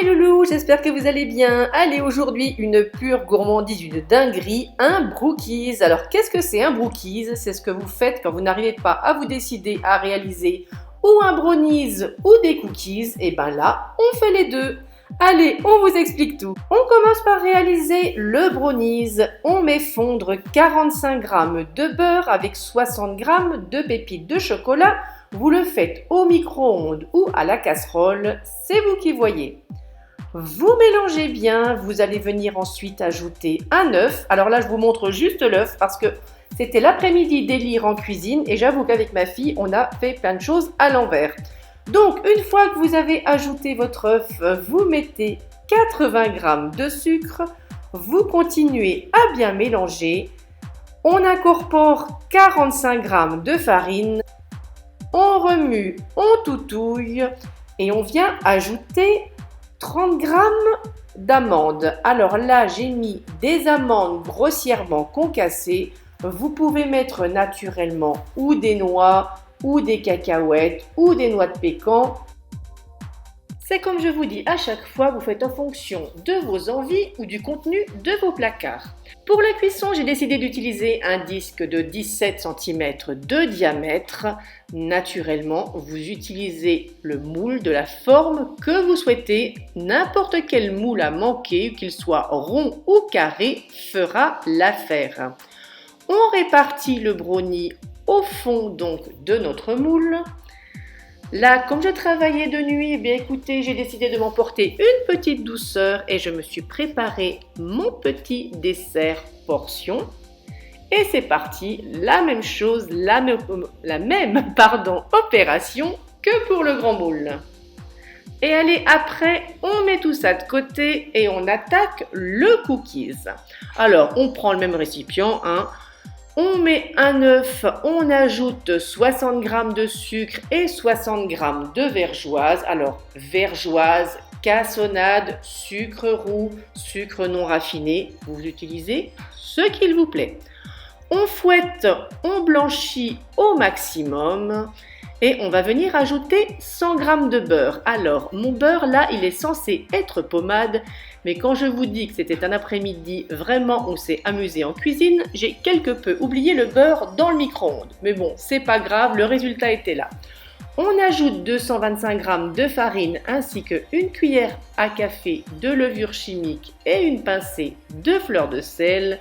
mes loulous, j'espère que vous allez bien. Allez, aujourd'hui, une pure gourmandise, une dinguerie, un brookies. Alors, qu'est-ce que c'est un brookies? C'est ce que vous faites quand vous n'arrivez pas à vous décider à réaliser ou un brownies ou des cookies. Et ben là, on fait les deux. Allez, on vous explique tout. On commence par réaliser le brownies. On met fondre 45 g de beurre avec 60 g de pépites de chocolat. Vous le faites au micro-ondes ou à la casserole, c'est vous qui voyez. Vous mélangez bien, vous allez venir ensuite ajouter un œuf. Alors là, je vous montre juste l'œuf parce que c'était l'après-midi délire en cuisine et j'avoue qu'avec ma fille, on a fait plein de choses à l'envers. Donc, une fois que vous avez ajouté votre œuf, vous mettez 80 g de sucre, vous continuez à bien mélanger. On incorpore 45 g de farine. On remue, on toutouille et on vient ajouter 30 g d'amandes. Alors là, j'ai mis des amandes grossièrement concassées. Vous pouvez mettre naturellement ou des noix, ou des cacahuètes, ou des noix de pécan. C'est comme je vous dis à chaque fois, vous faites en fonction de vos envies ou du contenu de vos placards. Pour la cuisson, j'ai décidé d'utiliser un disque de 17 cm de diamètre. Naturellement, vous utilisez le moule de la forme que vous souhaitez. N'importe quel moule à manquer, qu'il soit rond ou carré, fera l'affaire. On répartit le brownie au fond donc de notre moule. Là, comme je travaillais de nuit, eh bien écoutez, j'ai décidé de m'emporter une petite douceur et je me suis préparé mon petit dessert portion. Et c'est parti, la même chose, la même opération que pour le grand moule. Et allez, après, on met tout ça de côté et on attaque le cookies. Alors, on prend le même récipient, On met un œuf, on ajoute 60 g de sucre et 60 g de vergeoise. Alors, vergeoise, cassonade, sucre roux, sucre non raffiné, vous utilisez ce qu'il vous plaît. On fouette, on blanchit au maximum et on va venir ajouter 100 g de beurre. Alors, mon beurre là, il est censé être pommade, mais quand je vous dis que c'était un après-midi vraiment on s'est amusé en cuisine, j'ai quelque peu oublié le beurre dans le micro-ondes. Mais bon, c'est pas grave, le résultat était là. On ajoute 225 g de farine ainsi qu'une cuillère à café de levure chimique et une pincée de fleur de sel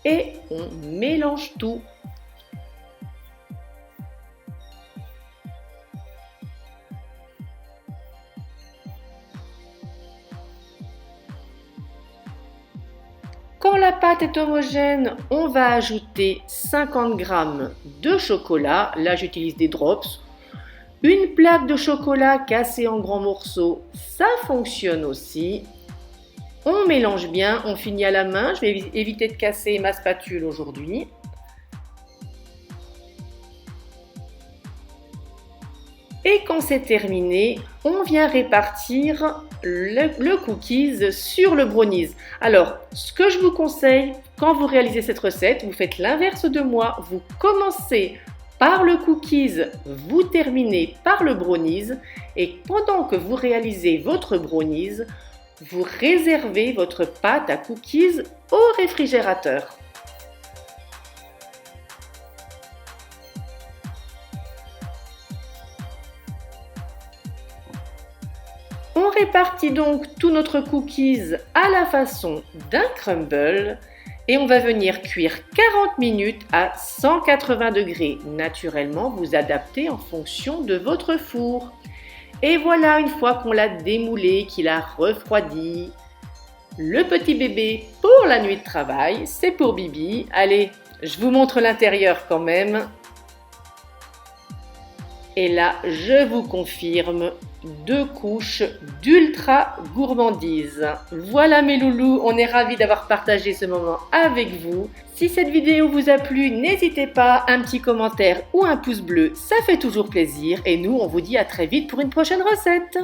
et on mélange tout. Quand la pâte est homogène, on va ajouter 50 g de chocolat. Là, j'utilise des drops. Une plaque de chocolat cassée en grands morceaux, ça fonctionne aussi. On mélange bien, on finit à la main. Je vais éviter de casser ma spatule aujourd'hui. Et quand c'est terminé, on vient répartir le cookies sur le brownies. Alors, ce que je vous conseille, quand vous réalisez cette recette, vous faites l'inverse de moi. Vous commencez par le cookies, vous terminez par le brownies. Et pendant que vous réalisez votre brownies, vous réservez votre pâte à cookies au réfrigérateur. On répartit donc tout notre cookies à la façon d'un crumble et on va venir cuire 40 minutes à 180 degrés. Naturellement, vous adaptez en fonction de votre four. Et voilà, une fois qu'on l'a démoulé, qu'il a refroidi, le petit bébé pour la nuit de travail, c'est pour Bibi. Allez, je vous montre l'intérieur quand même. Et là, je vous confirme, 2 couches d'ultra gourmandise. Voilà mes loulous, on est ravis d'avoir partagé ce moment avec vous. Si cette vidéo vous a plu, n'hésitez pas, un petit commentaire ou un pouce bleu, ça fait toujours plaisir. Et nous, on vous dit à très vite pour une prochaine recette.